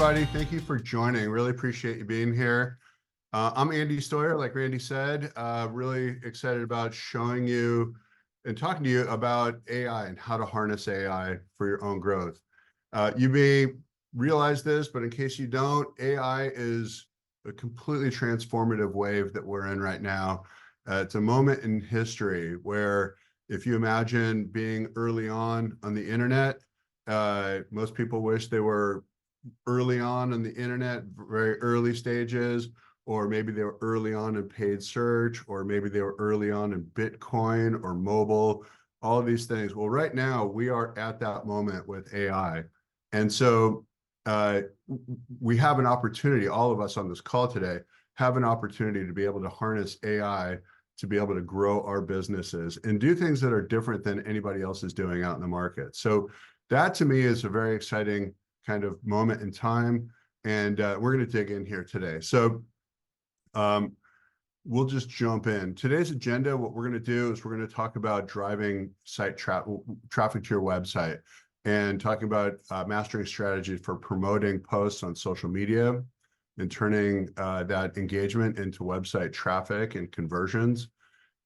everybody. Thank you for joining. Really appreciate you being here. I'm Andy Steuer, like Randy said. Really excited about showing you and talking to you about AI and how to harness AI for your own growth. You may realize this, but in case you don't, AI is a completely transformative wave that we're in right now. It's a moment in history where if you imagine being early on the internet, most people wish they were early on the internet, very early stages, or maybe they were early on in paid search, or maybe they were early on in Bitcoin or mobile, all of these things. Well, right now we are at that moment with AI. And so we have an opportunity, all of us on this call today have an opportunity to be able to harness AI to be able to grow our businesses and do things that are different than anybody else is doing out in the market. So that to me is a very exciting kind of moment in time. And we're going to dig in here today. So we'll just jump in. Today's agenda, what we're going to do is we're going to talk about driving site traffic to your website and talking about mastering strategies for promoting posts on social media and turning that engagement into website traffic and conversions,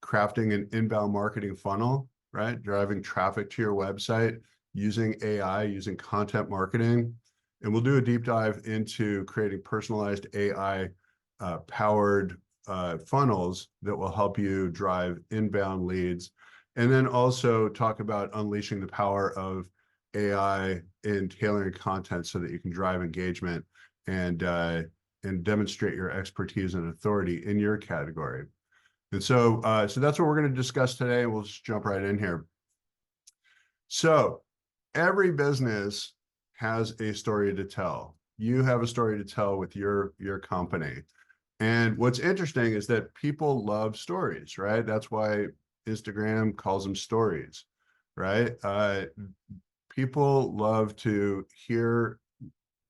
crafting an inbound marketing funnel, right? Driving traffic to your website using AI, using content marketing. And we'll do a deep dive into creating personalized AI powered funnels that will help you drive inbound leads. And then also talk about unleashing the power of AI in tailoring content so that you can drive engagement and demonstrate your expertise and authority in your category. And so that's what we're going to discuss today. We'll just jump right in here. So every business has a story to tell. You have a story to tell with your company. And what's interesting is that people love stories, right? That's why Instagram calls them stories, right? People love to hear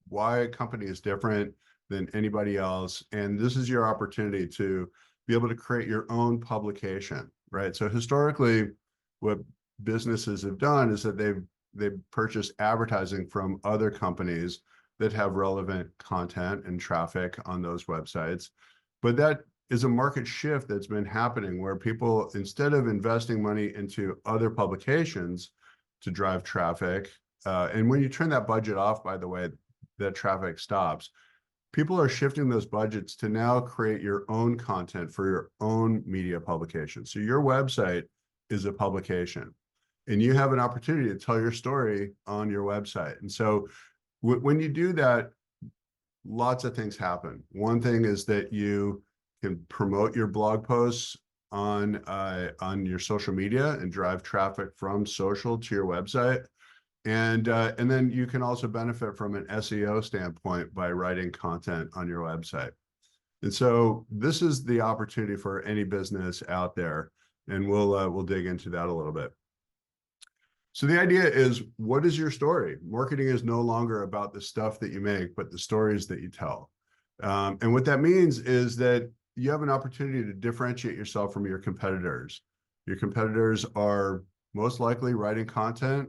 why a company is different than anybody else. And this is your opportunity to be able to create your own publication, right? So historically, what businesses have done is that they've purchased advertising from other companies that have relevant content and traffic on those websites. But that is a market shift that's been happening where people, instead of investing money into other publications to drive traffic, and when you turn that budget off, by the way, that traffic stops. People are shifting those budgets to now create your own content for your own media publication. So your website is a publication and you have an opportunity to tell your story on your website. And so when you do that, lots of things happen. One thing is that you can promote your blog posts on your social media and drive traffic from social to your website. And then you can also benefit from an SEO standpoint by writing content on your website. And so this is the opportunity for any business out there. And we'll dig into that a little bit. So the idea is, what is your story? Marketing is no longer about the stuff that you make, but the stories that you tell. And what that means is that you have an opportunity to differentiate yourself from your competitors. Your competitors are most likely writing content.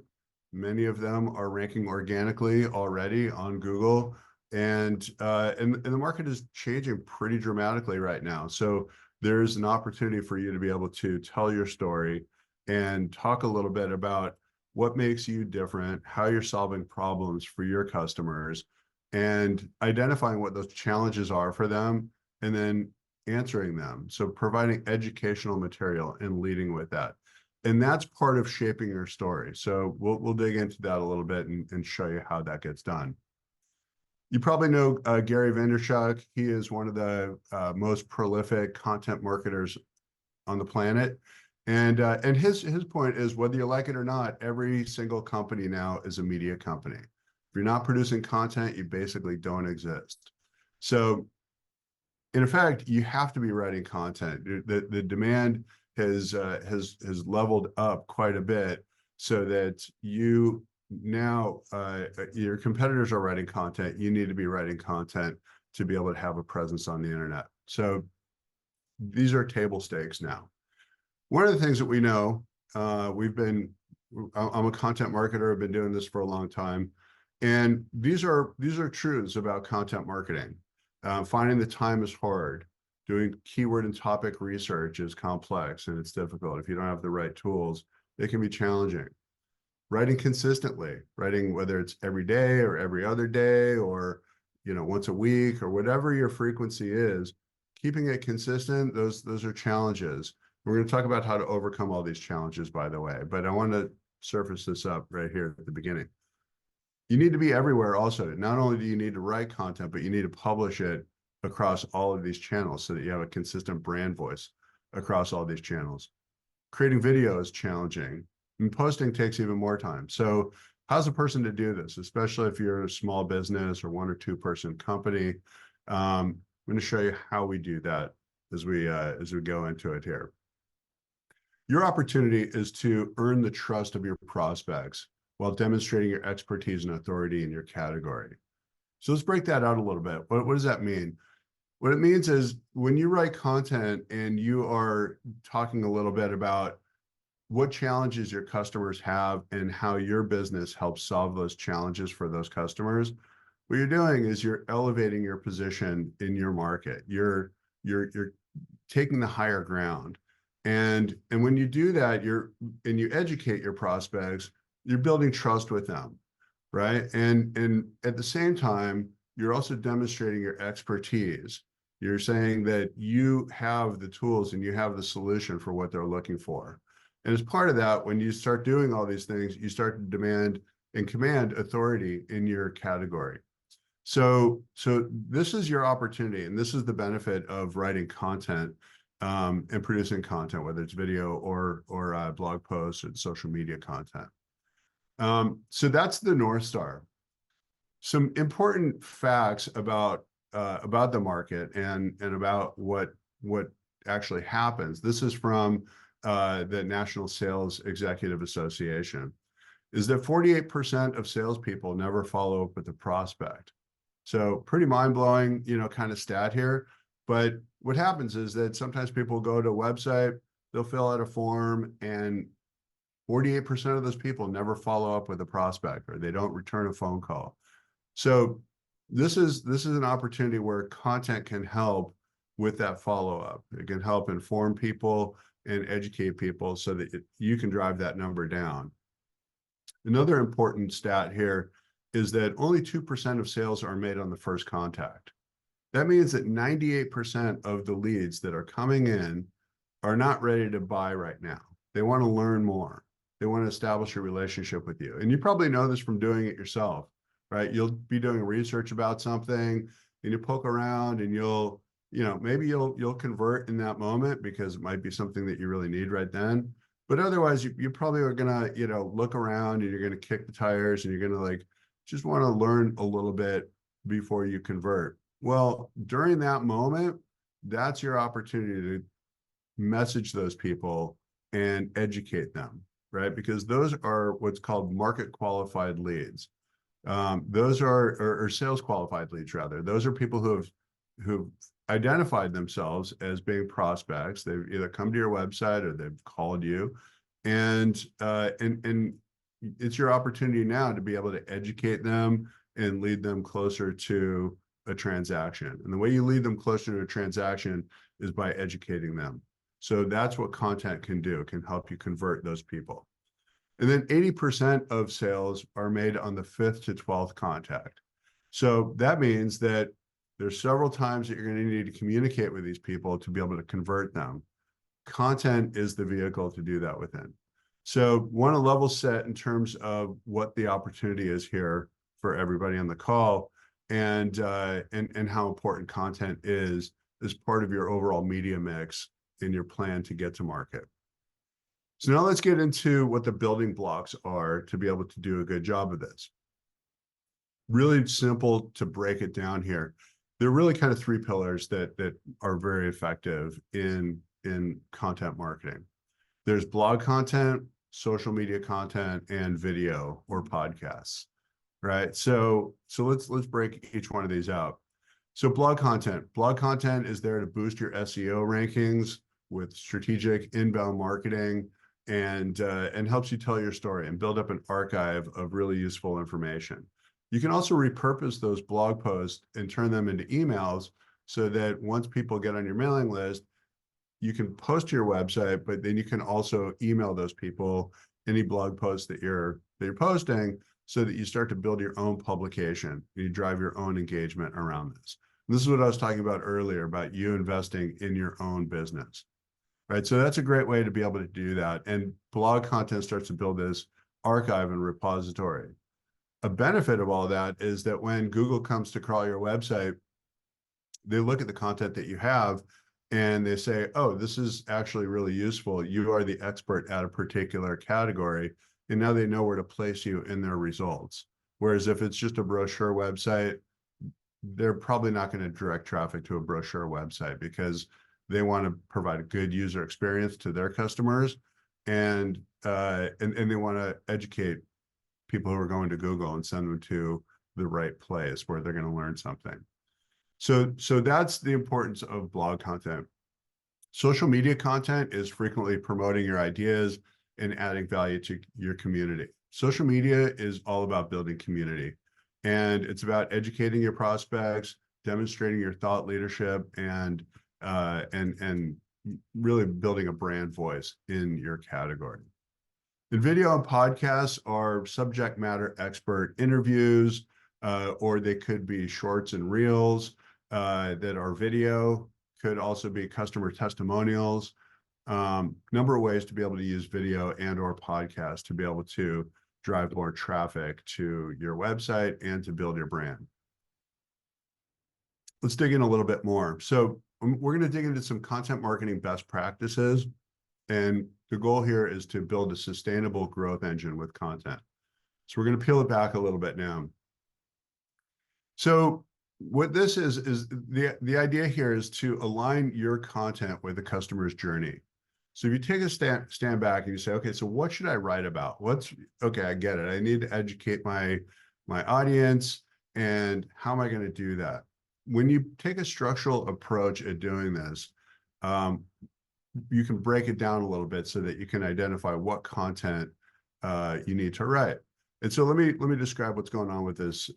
Many of them are ranking organically already on Google. And the market is changing pretty dramatically right now. So there's an opportunity for you to be able to tell your story and talk a little bit about what makes you different, how you're solving problems for your customers, and identifying what those challenges are for them, and then answering them. So providing educational material and leading with that. And that's part of shaping your story. So we'll dig into that a little bit and show you how that gets done. You probably know Gary Vaynerchuk. He is one of the most prolific content marketers on the planet. And his point is, whether you like it or not, every single company now is a media company. If you're not producing content, you basically don't exist. So in effect, you have to be writing content. The demand has leveled up quite a bit so that you now, your competitors are writing content. You need to be writing content to be able to have a presence on the internet. So these are table stakes now. One of the things that we know, I'm a content marketer, I've been doing this for a long time. And these are truths about content marketing. Finding the time is hard. Doing keyword and topic research is complex and it's difficult. If you don't have the right tools, it can be challenging. Writing consistently, writing whether it's every day or every other day or once a week or whatever your frequency is, keeping it consistent, those are challenges. We're going to talk about how to overcome all these challenges, by the way, but I want to surface this up right here at the beginning. You need to be everywhere also. Not only do you need to write content, but you need to publish it across all of these channels so that you have a consistent brand voice across all these channels. Creating video is challenging, and posting takes even more time. So how's a person to do this, especially if you're a small business or 1 or 2 person company? I'm going to show you how we do that as we go into it here. Your opportunity is to earn the trust of your prospects while demonstrating your expertise and authority in your category. So let's break that out a little bit. What does that mean? What it means is when you write content and you are talking a little bit about what challenges your customers have and how your business helps solve those challenges for those customers, what you're doing is you're elevating your position in your market. You're taking the higher ground. And when you do that, and you educate your prospects, you're building trust with them, right? And at the same time, you're also demonstrating your expertise. You're saying that you have the tools and you have the solution for what they're looking for. And as part of that, when you start doing all these things, you start to demand and command authority in your category. So this is your opportunity, and this is the benefit of writing content and producing content, whether it's video or blog posts and social media content. So that's the North Star. Some important facts about the market and about what actually happens. This is from the National Sales Executive Association, is that 48% of salespeople never follow up with a prospect. So pretty mind-blowing, kind of stat here. But what happens is that sometimes people go to a website, they'll fill out a form, and 48% of those people never follow up with a prospect, or they don't return a phone call. So this is an opportunity where content can help with that follow-up. It can help inform people and educate people so that you can drive that number down. Another important stat here is that only 2% of sales are made on the first contact. That means that 98% of the leads that are coming in are not ready to buy right now. They want to learn more. They want to establish a relationship with you. And you probably know this from doing it yourself, right? You'll be doing research about something and you poke around and maybe you'll convert in that moment because it might be something that you really need right then. But otherwise, you probably are gonna, look around and you're gonna kick the tires and you're gonna just want to learn a little bit before you convert. Well, during that moment, that's your opportunity to message those people and educate them, right? Because those are what's called market qualified leads. Those are sales qualified leads, rather. Those are people who've identified themselves as being prospects. They've either come to your website or they've called you, and it's your opportunity now to be able to educate them and lead them closer to a transaction. And the way you lead them closer to a transaction is by educating them. So that's what content can do. It can help you convert those people. And then 80% of sales are made on the 5th to 12th contact. So that means that there's several times that you're going to need to communicate with these people to be able to convert them. Content is the vehicle to do that within. So want to level set in terms of what the opportunity is here for everybody on the call, and how important content is as part of your overall media mix in your plan to get to market. So now let's get into what the building blocks are to be able to do a good job of this. Really simple to break it down here. There are really kind of 3 pillars that are very effective in content marketing. There's blog content, social media content, and video or podcasts, right? So let's break each one of these out. So blog content. Blog content is there to boost your SEO rankings with strategic inbound marketing, and helps you tell your story and build up an archive of really useful information. You can also repurpose those blog posts and turn them into emails so that once people get on your mailing list, you can post to your website, but then you can also email those people any blog posts that you're posting so that you start to build your own publication. You drive your own engagement around this. And this is what I was talking about earlier about you investing in your own business, right? So that's a great way to be able to do that. And blog content starts to build this archive and repository. A benefit of all that is that when Google comes to crawl your website, they look at the content that you have and they say, oh, this is actually really useful. You are the expert at a particular category. And now they know where to place you in their results. Whereas if it's just a brochure website, they're probably not going to direct traffic to a brochure website because they want to provide a good user experience to their customers, and they want to educate people who are going to Google and send them to the right place where they're going to learn something. So that's the importance of blog content. Social media content is frequently promoting your ideas and adding value to your community. Social media is all about building community, and it's about educating your prospects, demonstrating your thought leadership, and really building a brand voice in your category. And video and podcasts are subject matter expert interviews, or they could be shorts and reels that are video, could also be customer testimonials. Number of ways to be able to use video and or podcast to be able to drive more traffic to your website and to build your brand. Let's dig in a little bit more. So we're going to dig into some content marketing best practices. And the goal here is to build a sustainable growth engine with content. So we're going to peel it back a little bit now. So what this is the idea here is to align your content with the customer's journey. So if you take a stand back and you say, okay, so what should I write about? Okay, I get it. I need to educate my audience, and how am I going to do that? When you take a structural approach at doing this, you can break it down a little bit so that you can identify what content you need to write. And so let me describe what's going on with this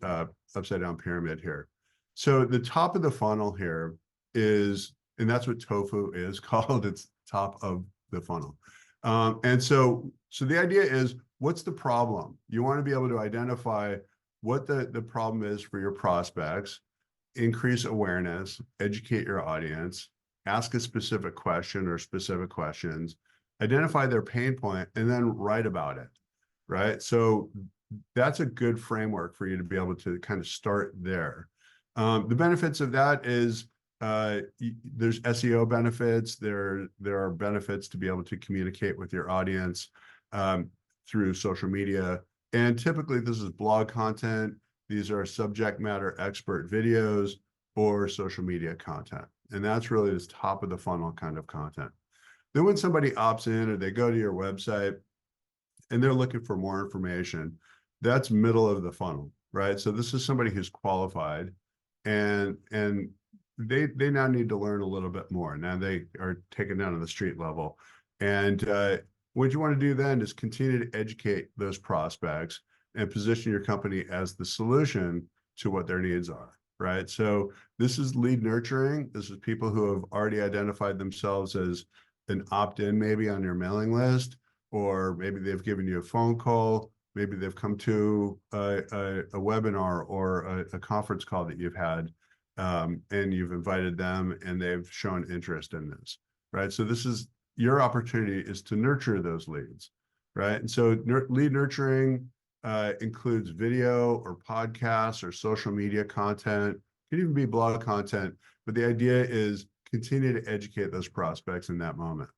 upside down pyramid here. So the top of the funnel here is, and that's what tofu is called. It's top of the funnel. And so the idea is, what's the problem? You want to be able to identify what the problem is for your prospects, increase awareness, educate your audience, ask a specific question or specific questions, identify their pain point, and then write about it, right? So that's a good framework for you to be able to kind of start there. The benefits of that is there's SEO benefits. There are benefits to be able to communicate with your audience through social media. And typically this is blog content. These are subject matter expert videos or social media content. And that's really this top of the funnel kind of content. Then when somebody opts in or they go to your website and they're looking for more information, that's middle of the funnel, right? So this is somebody who's qualified, and they now need to learn a little bit more. Now they are taken down to the street level. And what you want to do then is continue to educate those prospects and position your company as the solution to what their needs are, right? So this is lead nurturing. This is people who have already identified themselves as an opt-in maybe on your mailing list, or maybe they've given you a phone call. Maybe they've come to a webinar or a conference call that you've had, and you've invited them and they've shown interest in this, right? So this is your opportunity, is to nurture those leads, right? And so lead nurturing includes video or podcasts or social media content. It can even be blog content, but the idea is continue to educate those prospects in that moment.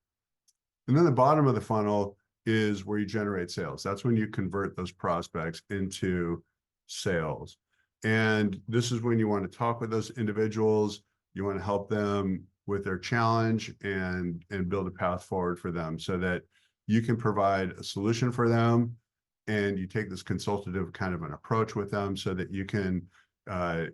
And then the bottom of the funnel is where you generate sales. That's when you convert those prospects into sales. And this is when you want to talk with those individuals. You want to help them with their challenge and build a path forward for them so that you can provide a solution for them. And you take this consultative kind of an approach with them so that you can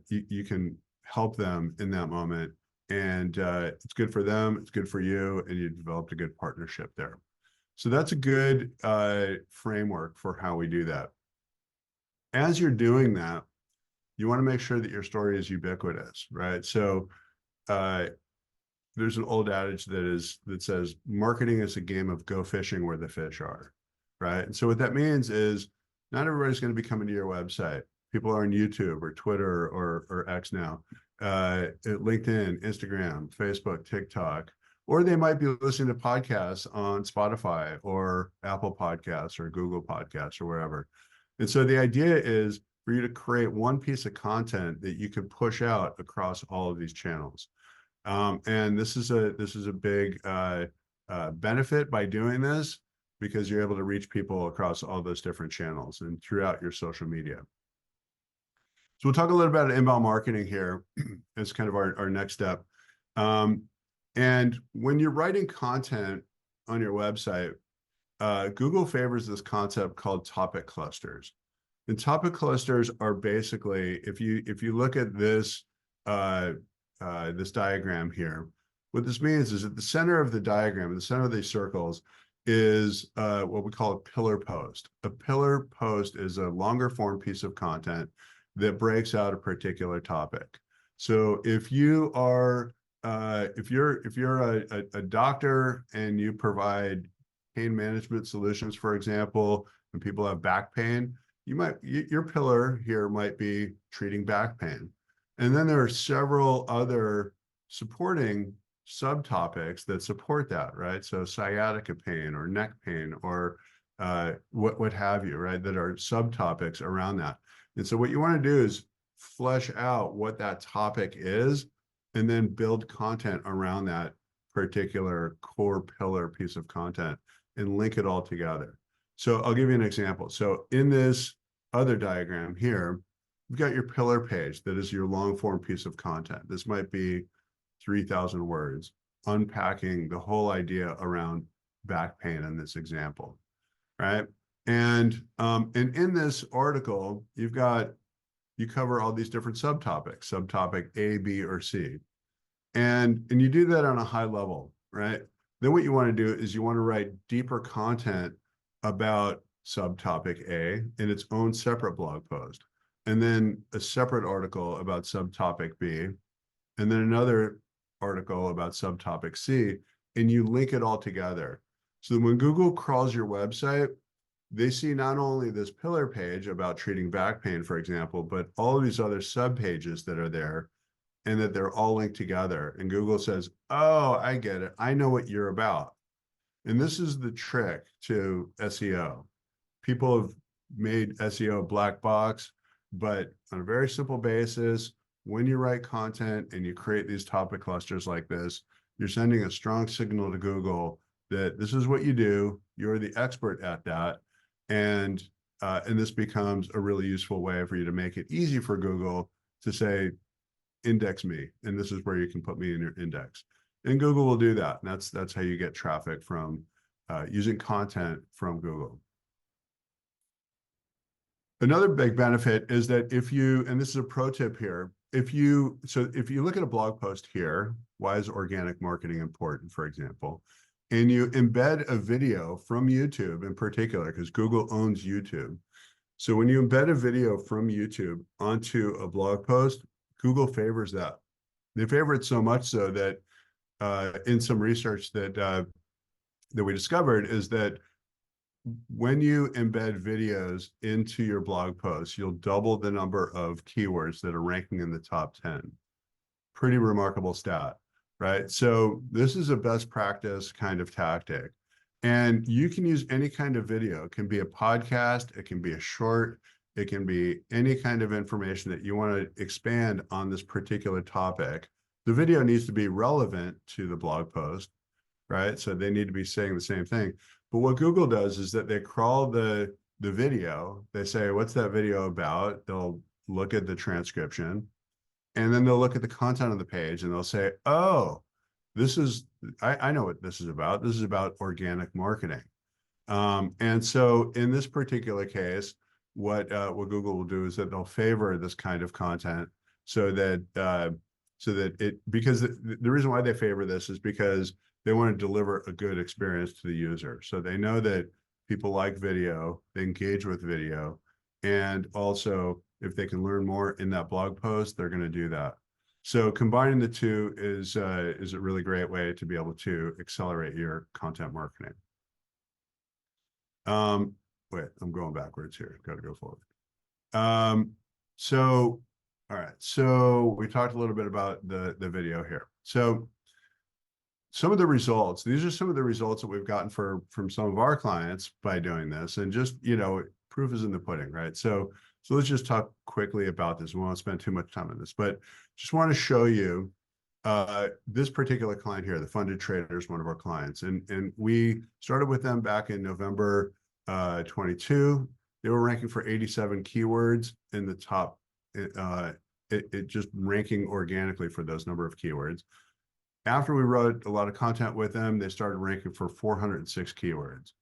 you can help them in that moment. And it's good for them, it's good for you, and you developed a good partnership there. So that's a good framework for how we do that. As you're doing that, you want to make sure that your story is ubiquitous, right? So uh, there's an old adage that says marketing is a game of go fishing where the fish are, right? And so what that means is not everybody's going to be coming to your website. People are on YouTube or Twitter or X now, LinkedIn, Instagram, Facebook, TikTok, or they might be listening to podcasts on Spotify or Apple Podcasts or Google Podcasts or wherever. And so the idea is for you to create one piece of content that you can push out across all of these channels. And this is a big benefit by doing this, because you're able to reach people across all those different channels and throughout your social media. So we'll talk a little about inbound marketing here as kind of our next step. And when you're writing content on your website, Google favors this concept called topic clusters. And topic clusters are basically, if you look at this this diagram here, what this means is at the center of the diagram, in the center of these circles, is what we call a pillar post. A pillar post is a longer form piece of content that breaks out a particular topic. So if you are if you're a doctor and you provide pain management solutions, for example, and people have back pain, your pillar here might be treating back pain. And then there are several other supporting subtopics that support that, right? So sciatica pain or neck pain or what have you, right? That are subtopics around that. And so what you want to do is flesh out what that topic is and then build content around that particular core pillar piece of content and link it all together. So I'll give you an example. So in this other diagram here, you've got your pillar page that is your long form piece of content. This might be 3,000 words, unpacking the whole idea around back pain in this example, right? And in this article, you cover all these different subtopics, subtopic A, B, or C. And you do that on a high level, right? Then what you want to do is you want to write deeper content about subtopic A in its own separate blog post, and then a separate article about subtopic B, and then another article about subtopic C, and you link it all together. So when Google crawls your website, they see not only this pillar page about treating back pain, for example, but all of these other subpages that are there, and that they're all linked together. And Google says, oh, I get it. I know what you're about. And this is the trick to SEO. People have made SEO a black box, but on a very simple basis, when you write content and you create these topic clusters like this, you're sending a strong signal to Google that this is what you do. You're the expert at that. And this becomes a really useful way for you to make it easy for Google to say, index me, and this is where you can put me in your index. And Google will do that. And that's how you get traffic from using content from Google. Another big benefit is that if you, and this is a pro tip here, if you look at a blog post here, why is organic marketing important, for example, and you embed a video from YouTube in particular, because Google owns YouTube. So when you embed a video from YouTube onto a blog post, Google favors that. They favor it so much so that in some research that we discovered is that when you embed videos into your blog posts, you'll double the number of keywords that are ranking in the top 10. Pretty remarkable stat, right? So this is a best practice kind of tactic. And you can use any kind of video. It can be a podcast, it can be a short, it can be any kind of information that you want to expand on this particular topic. The video needs to be relevant to the blog post, right? So they need to be saying the same thing. But what Google does is that they crawl the video. They say, what's that video about? They'll look at the transcription, and then they'll look at the content of the page, and they'll say, oh, I know what this is about. This is about organic marketing. And so in this particular case, what Google will do is that they'll favor this kind of content so that because the reason why they favor this is because they want to deliver a good experience to the user. So they know that people like video, they engage with video, and also if they can learn more in that blog post, they're going to do that. So combining the two is a really great way to be able to accelerate your content marketing. Wait, I'm going backwards here. Got to go forward. So, all right. So we talked a little bit about the video here. So some of the results, these are some of the results that we've gotten from some of our clients by doing this, and just, proof is in the pudding, right? So let's just talk quickly about this. We won't spend too much time on this, but just want to show you this particular client here, the Funded Traders, one of our clients. And we started with them back in November 22. They were ranking for 87 keywords in the top, it just ranking organically for those number of keywords. After we wrote a lot of content with them, they started ranking for 406 keywords.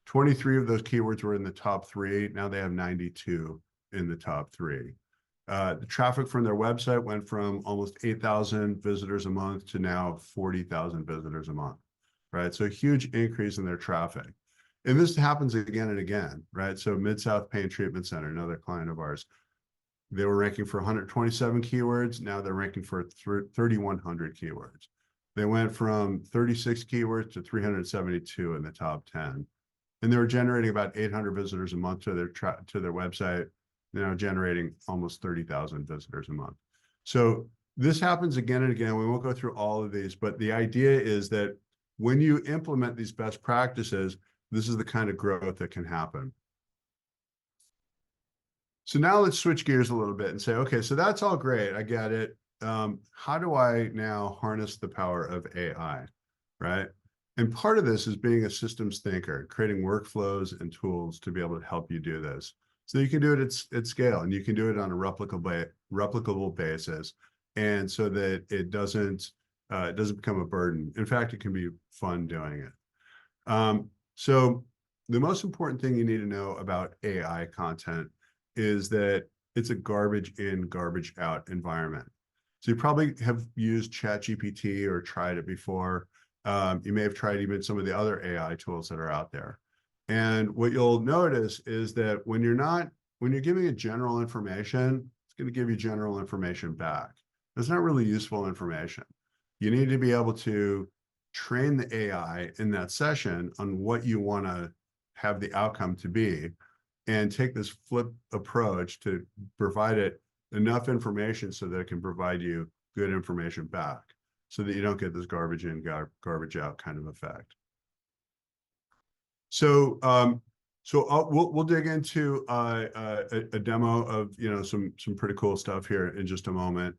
23 of those keywords were in the top 3. Now they have 92 in the top 3. The traffic from their website went from almost 8,000 visitors a month to now 40,000 visitors a month, right? So a huge increase in their traffic. And this happens again and again, right? So Mid-South Pain Treatment Center, another client of ours, they were ranking for 127 keywords. Now they're ranking for 3,100 keywords. They went from 36 keywords to 372 in the top 10. And they were generating about 800 visitors a month to their website. They're now generating almost 30,000 visitors a month. So this happens again and again. We won't go through all of these, but the idea is that when you implement these best practices, this is the kind of growth that can happen. So now let's switch gears a little bit and say, okay, so that's all great. I get it. How do I now harness the power of AI, right? And part of this is being a systems thinker, creating workflows and tools to be able to help you do this. So you can do it at scale, and you can do it on a replicable basis, and so that it doesn't become a burden. In fact, it can be fun doing it. So the most important thing you need to know about AI content is that it's a garbage in, garbage out environment. So you probably have used ChatGPT or tried it before. You may have tried even some of the other AI tools that are out there. And what you'll notice is that when you're giving it general information, it's going to give you general information back. It's not really useful information. You need to be able to train the AI in that session on what you want to have the outcome to be, and take this flip approach to provide it enough information so that it can provide you good information back, so that you don't get this garbage in, garbage out kind of effect. So, we'll dig into a demo of some pretty cool stuff here in just a moment.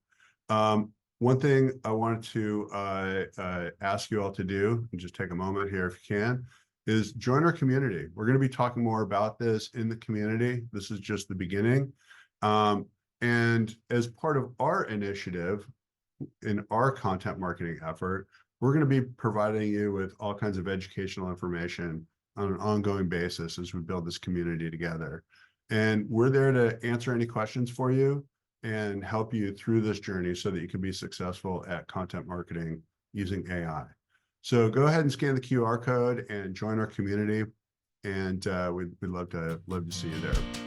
One thing I wanted to ask you all to do, and just take a moment here if you can, is join our community. We're going to be talking more about this in the community. This is just the beginning. And as part of our initiative in our content marketing effort, we're going to be providing you with all kinds of educational information on an ongoing basis as we build this community together. And we're there to answer any questions for you and help you through this journey so that you can be successful at content marketing using AI. So go ahead and scan the QR code and join our community. And we'd love to see you there.